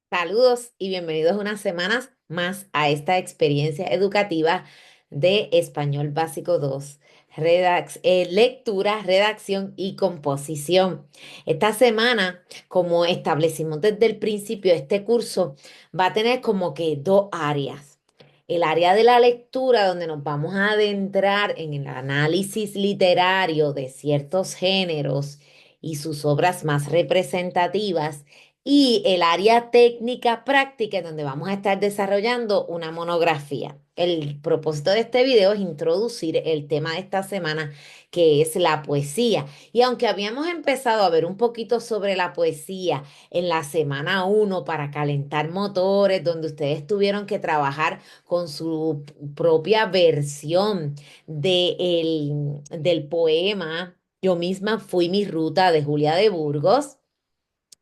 Saludos y bienvenidos una semana más a esta experiencia educativa de Español Básico 2, lectura, redacción y composición. Esta semana, como establecimos desde el principio, este curso va a tener como que dos áreas. El área de la lectura, donde nos vamos a adentrar en el análisis literario de ciertos géneros y sus obras más representativas, y el área técnica práctica en donde vamos a estar desarrollando una monografía. El propósito de este video es introducir el tema de esta semana, que es la poesía. Y aunque habíamos empezado a ver un poquito sobre la poesía en la semana uno para calentar motores, donde ustedes tuvieron que trabajar con su propia versión del poema, Yo misma fui mi ruta, de Julia de Burgos.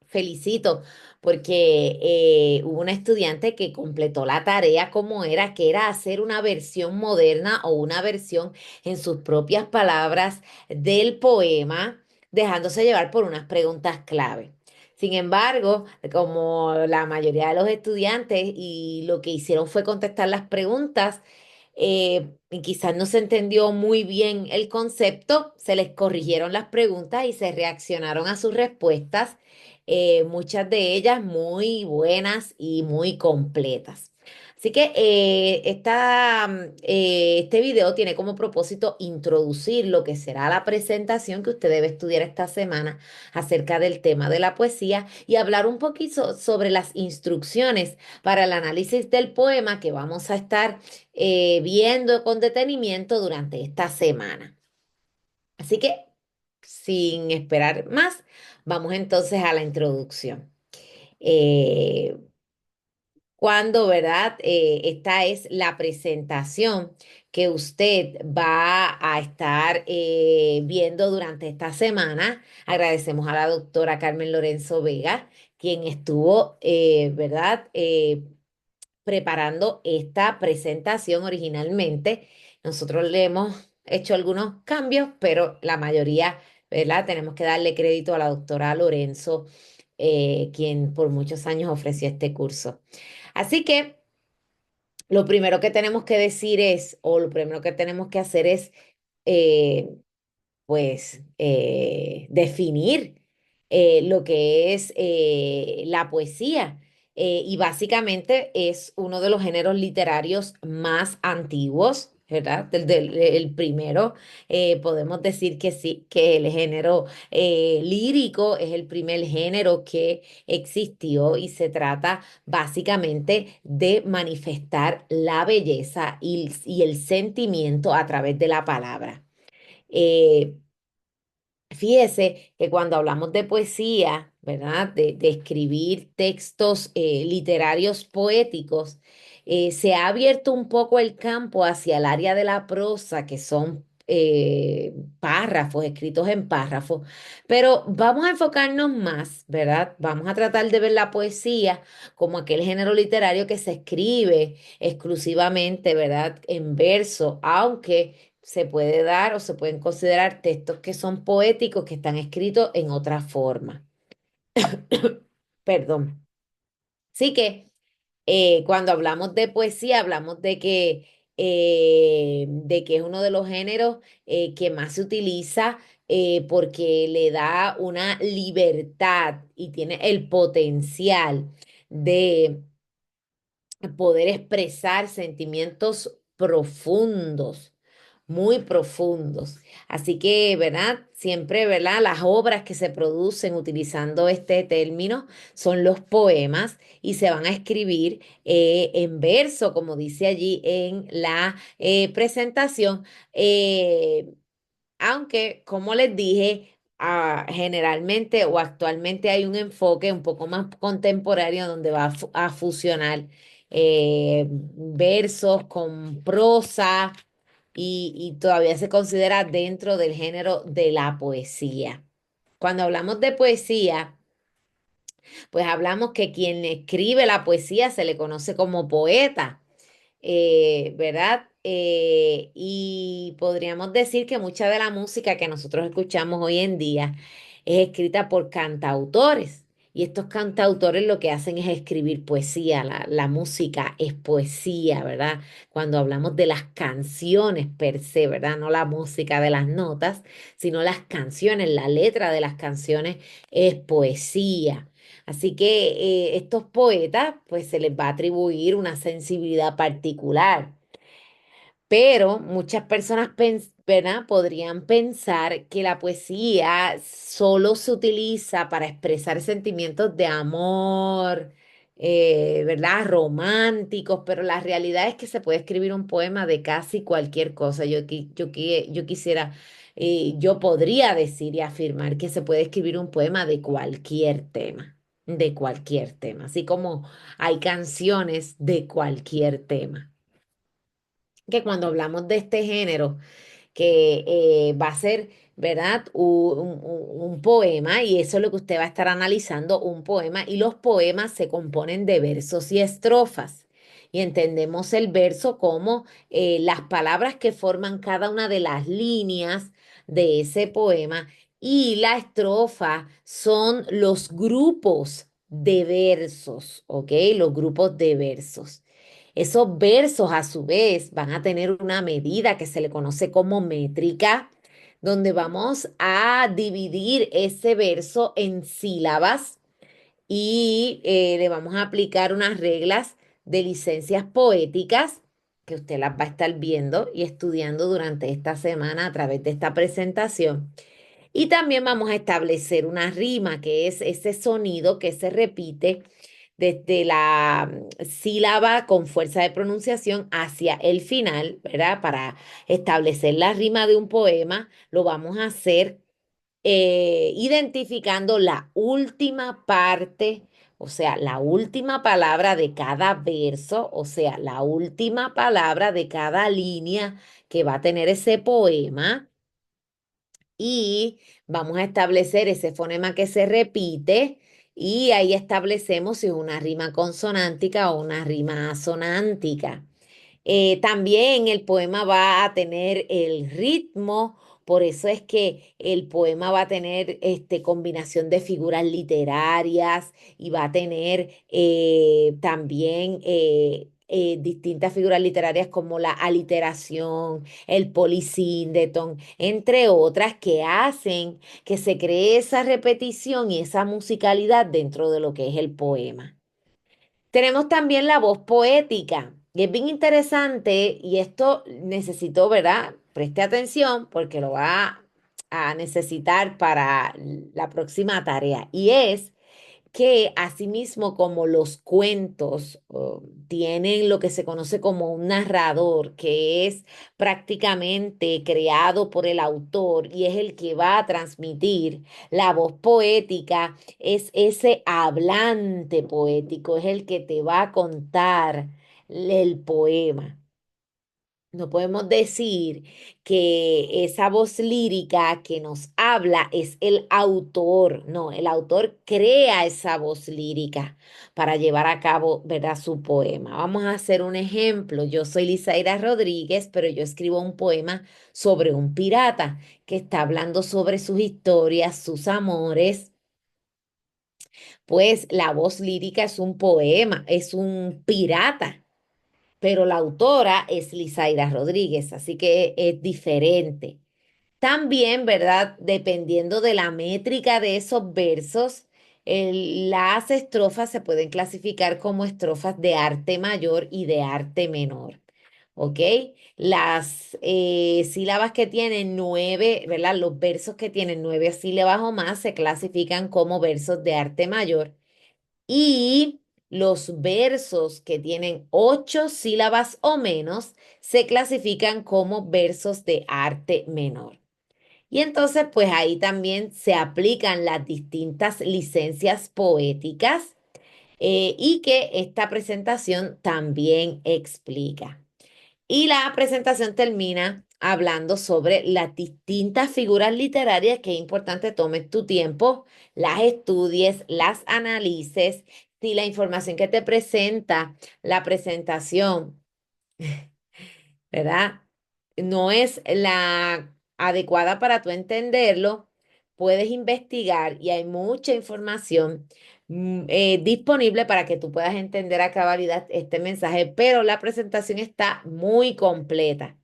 Felicito, porque hubo una estudiante que completó la tarea como era, que era hacer una versión moderna o una versión en sus propias palabras del poema, dejándose llevar por unas preguntas clave. Sin embargo, como la mayoría de los estudiantes y lo que hicieron fue contestar las preguntas, y quizás no se entendió muy bien el concepto, se les corrigieron las preguntas y se reaccionaron a sus respuestas, muchas de ellas muy buenas y muy completas. Así que este video tiene como propósito introducir lo que será la presentación que usted debe estudiar esta semana acerca del tema de la poesía y hablar un poquito sobre las instrucciones para el análisis del poema que vamos a estar viendo con detenimiento durante esta semana. Así que, sin esperar más, vamos entonces a la introducción. Eh, ¿verdad? Esta es la presentación que usted va a estar viendo durante esta semana. Agradecemos a la doctora Carmen Lorenzo Vega, quien estuvo, ¿verdad? Preparando esta presentación originalmente. Nosotros le hemos hecho algunos cambios, pero la mayoría, ¿verdad? Tenemos que darle crédito a la doctora Lorenzo, quien por muchos años ofreció este curso. Así que lo primero que tenemos que decir es, o lo primero que tenemos que hacer es, eh, definir lo que es la poesía. Y básicamente es uno de los géneros literarios más antiguos, ¿verdad? El primero, podemos decir que sí, que el género lírico es el primer género que existió y se trata básicamente de manifestar la belleza y el sentimiento a través de la palabra. Eh, Fíjese que cuando hablamos de poesía, ¿verdad? De escribir textos literarios poéticos, se ha abierto un poco el campo hacia el área de la prosa, que son párrafos, escritos en párrafos, pero vamos a enfocarnos más, ¿verdad? Vamos a tratar de ver la poesía como aquel género literario que se escribe exclusivamente, ¿verdad? En verso, aunque se puede dar o se pueden considerar textos que son poéticos, que están escritos en otra forma. Perdón. Así que cuando hablamos de poesía, hablamos de que es uno de los géneros que más se utiliza, porque le da una libertad y tiene el potencial de poder expresar sentimientos profundos, muy profundos. Así que, ¿verdad? Siempre, ¿verdad? Las obras que se producen utilizando este término son los poemas y se van a escribir en verso, como dice allí en la presentación. Aunque, como les dije, generalmente o actualmente hay un enfoque un poco más contemporáneo donde va a fusionar versos con prosa y todavía se considera dentro del género de la poesía. Cuando hablamos de poesía, pues hablamos que quien escribe la poesía se le conoce como poeta, ¿verdad? Y podríamos decir que mucha de la música que nosotros escuchamos hoy en día es escrita por cantautores. Y estos cantautores lo que hacen es escribir poesía, la música es poesía, ¿verdad? Cuando hablamos de las canciones per se, ¿verdad? No la música de las notas, sino las canciones, la letra de las canciones es poesía. Así que estos poetas, pues se les va a atribuir una sensibilidad particular. Pero muchas personas, ¿verdad? Podrían pensar que la poesía solo se utiliza para expresar sentimientos de amor, ¿verdad? Románticos, pero la realidad es que se puede escribir un poema de casi cualquier cosa. Yo quisiera, yo podría decir y afirmar que se puede escribir un poema de cualquier tema, así como hay canciones de cualquier tema que cuando hablamos de este género, que va a ser, ¿verdad? Un poema, y eso es lo que usted va a estar analizando, un poema, y los poemas se componen de versos y estrofas. Y entendemos el verso como las palabras que forman cada una de las líneas de ese poema, y la estrofa son los grupos de versos, ¿ok? Los grupos de versos. Esos versos a su vez van a tener una medida que se le conoce como métrica, donde vamos a dividir ese verso en sílabas y le vamos a aplicar unas reglas de licencias poéticas que usted las va a estar viendo y estudiando durante esta semana a través de esta presentación. Y también vamos a establecer una rima, que es ese sonido que se repite desde la sílaba con fuerza de pronunciación hacia el final, ¿verdad? Para establecer la rima de un poema, lo vamos a hacer identificando la última parte, o sea, la última palabra de cada verso, o sea, la última palabra de cada línea que va a tener ese poema, y vamos a establecer ese fonema que se repite, y ahí establecemos si es una rima consonántica o una rima asonántica. También el poema va a tener el ritmo, por eso es que el poema va a tener combinación de figuras literarias y va a tener también distintas figuras literarias como la aliteración, el polisíndeton, entre otras que hacen que se cree esa repetición y esa musicalidad dentro de lo que es el poema. Tenemos también la voz poética, y es bien interesante, y esto necesito, ¿verdad? Preste atención porque lo va a necesitar para la próxima tarea. Y es que asimismo como los cuentos tienen lo que se conoce como un narrador, que es prácticamente creado por el autor y es el que va a transmitir, la voz poética es ese hablante poético, es el que te va a contar el poema. No podemos decir que esa voz lírica que nos habla es el autor. No, el autor crea esa voz lírica para llevar a cabo, ¿verdad?, su poema. Vamos a hacer un ejemplo. Yo soy Lizaira Rodríguez, pero yo escribo un poema sobre un pirata que está hablando sobre sus historias, sus amores. Pues la voz lírica es un poema, es un pirata, pero la autora es Lizaira Rodríguez, así que es diferente. También, ¿verdad? Dependiendo de la métrica de esos versos, las estrofas se pueden clasificar como estrofas de arte mayor y de arte menor. ¿Ok? Las sílabas que tienen nueve, ¿verdad? Los versos que tienen nueve sílabas o más se clasifican como versos de arte mayor, y los versos que tienen ocho sílabas o menos se clasifican como versos de arte menor. Y entonces, pues ahí también se aplican las distintas licencias poéticas y que esta presentación también explica. Y la presentación termina hablando sobre las distintas figuras literarias, que es importante tomes tu tiempo, las estudies, las analices. Si la información que te presenta la presentación, ¿verdad? No es la adecuada para tu entenderlo, puedes investigar y hay mucha información, disponible para que tú puedas entender a cabalidad este mensaje, pero la presentación está muy completa.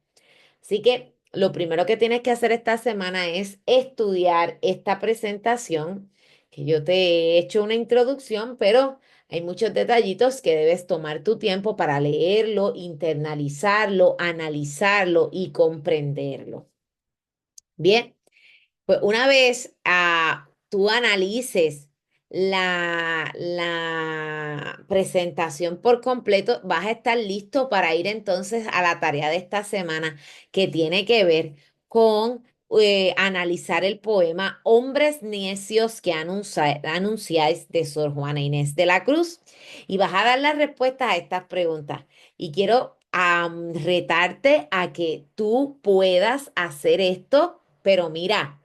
Así que lo primero que tienes que hacer esta semana es estudiar esta presentación, que yo te he hecho una introducción, pero hay muchos detallitos que debes tomar tu tiempo para leerlo, internalizarlo, analizarlo y comprenderlo. Bien. Pues una vez tú analices la presentación por completo, vas a estar listo para ir entonces a la tarea de esta semana que tiene que ver con analizar el poema Hombres Necios que anunciáis de Sor Juana Inés de la Cruz. Y vas a dar las respuestas a estas preguntas. Y quiero retarte a que tú puedas hacer esto, pero mira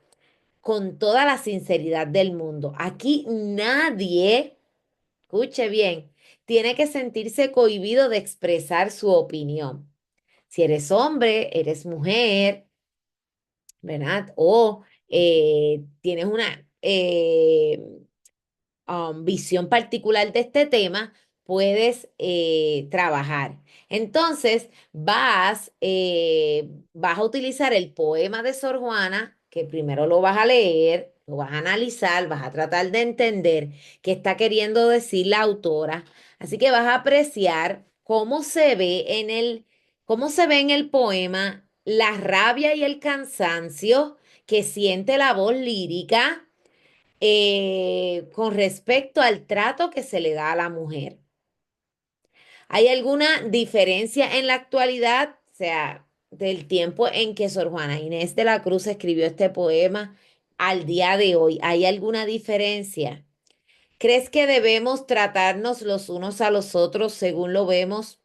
con toda la sinceridad del mundo. Aquí nadie, escuche bien, tiene que sentirse cohibido de expresar su opinión. Si eres hombre, eres mujer, ¿verdad? O tienes una visión particular de este tema, puedes trabajar. Entonces, vas a utilizar el poema de Sor Juana, que primero lo vas a leer, lo vas a analizar, vas a tratar de entender qué está queriendo decir la autora. Así que vas a apreciar cómo se ve en el poema la rabia y el cansancio que siente la voz lírica con respecto al trato que se le da a la mujer. ¿Hay alguna diferencia en la actualidad, o sea, del tiempo en que Sor Juana Inés de la Cruz escribió este poema al día de hoy? ¿Hay alguna diferencia? ¿Crees que debemos tratarnos los unos a los otros según lo vemos?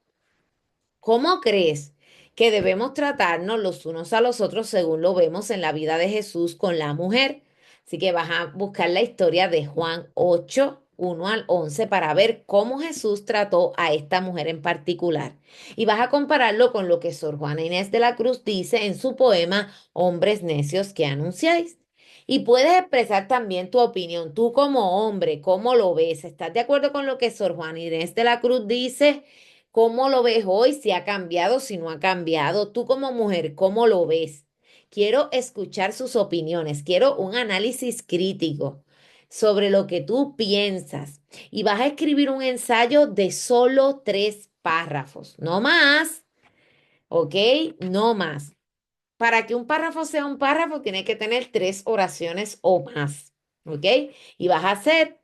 ¿Cómo crees que debemos tratarnos los unos a los otros según lo vemos en la vida de Jesús con la mujer? Así que vas a buscar la historia de Juan 8, 1 al 11 para ver cómo Jesús trató a esta mujer en particular. Y vas a compararlo con lo que Sor Juana Inés de la Cruz dice en su poema Hombres necios que anunciáis. Y puedes expresar también tu opinión, tú como hombre, ¿cómo lo ves? ¿Estás de acuerdo con lo que Sor Juana Inés de la Cruz dice? ¿Cómo lo ves hoy? Si ha cambiado, si no ha cambiado. Tú como mujer, ¿cómo lo ves? Quiero escuchar sus opiniones, quiero un análisis crítico sobre lo que tú piensas. Y vas a escribir un ensayo de solo 3 párrafos, no más, ¿ok? No más. Para que un párrafo sea un párrafo, tiene que tener 3 oraciones o más, ¿ok? Y vas a hacer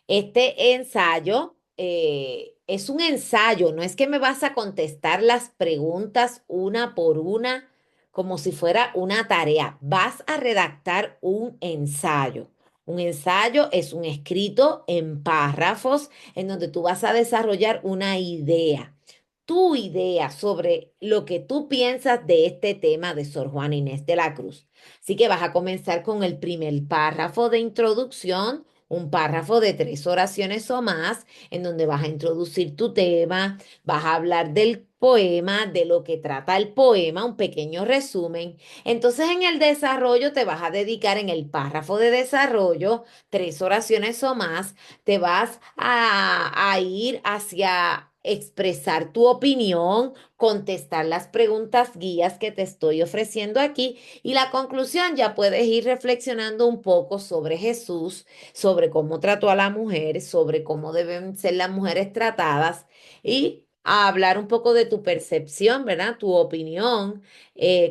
este ensayo es un ensayo, no es que me vas a contestar las preguntas una por una como si fuera una tarea. Vas a redactar un ensayo. Un ensayo es un escrito en párrafos en donde tú vas a desarrollar una idea, tu idea sobre lo que tú piensas de este tema de Sor Juana Inés de la Cruz. Así que vas a comenzar con el primer párrafo de introducción, un párrafo de 3 oraciones o más, en donde vas a introducir tu tema, vas a hablar del poema, de lo que trata el poema, un pequeño resumen. Entonces en el desarrollo te vas a dedicar en el párrafo de desarrollo, 3 oraciones o más, te vas a ir hacia expresar tu opinión, contestar las preguntas guías que te estoy ofreciendo aquí y la conclusión ya puedes ir reflexionando un poco sobre Jesús, sobre cómo trató a la mujer, sobre cómo deben ser las mujeres tratadas y a hablar un poco de tu percepción, ¿verdad? Tu opinión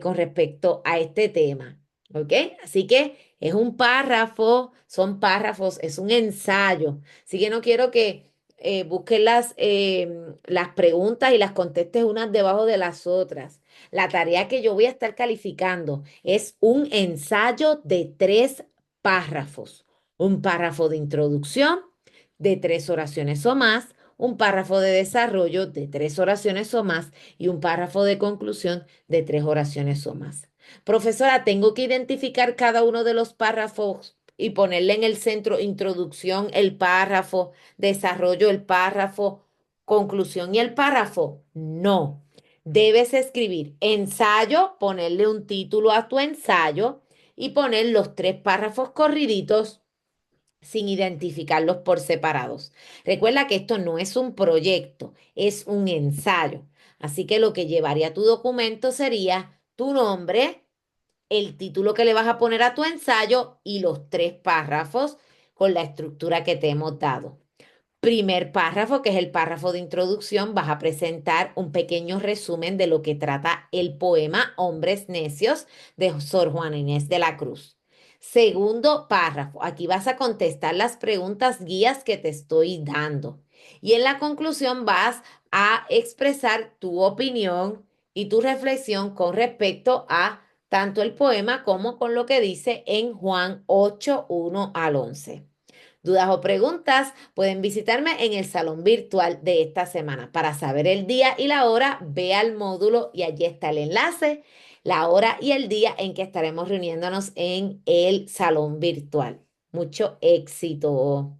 con respecto a este tema, ¿ok? Así que es un párrafo, son párrafos, es un ensayo. Así que no quiero que busques las preguntas y las contestes unas debajo de las otras. La tarea que yo voy a estar calificando es un ensayo de 3 párrafos. Un párrafo de introducción de 3 oraciones o más, un párrafo de desarrollo de 3 oraciones o más y un párrafo de conclusión de 3 oraciones o más. Profesora, tengo que identificar cada uno de los párrafos y ponerle en el centro introducción el párrafo, desarrollo el párrafo, conclusión y el párrafo. No. Debes escribir ensayo, ponerle un título a tu ensayo y poner los 3 párrafos corriditos sin identificarlos por separados. Recuerda que esto no es un proyecto, es un ensayo. Así que lo que llevaría tu documento sería tu nombre, el título que le vas a poner a tu ensayo y los 3 párrafos con la estructura que te hemos dado. Primer párrafo, que es el párrafo de introducción, vas a presentar un pequeño resumen de lo que trata el poema Hombres Necios de Sor Juana Inés de la Cruz. Segundo párrafo, aquí vas a contestar las preguntas guías que te estoy dando. Y en la conclusión vas a expresar tu opinión y tu reflexión con respecto a tanto el poema como con lo que dice en Juan 8, 1 al 11. Dudas o preguntas, pueden visitarme en el salón virtual de esta semana. Para saber el día y la hora, ve al módulo y allí está el enlace, la hora y el día en que estaremos reuniéndonos en el salón virtual. Mucho éxito.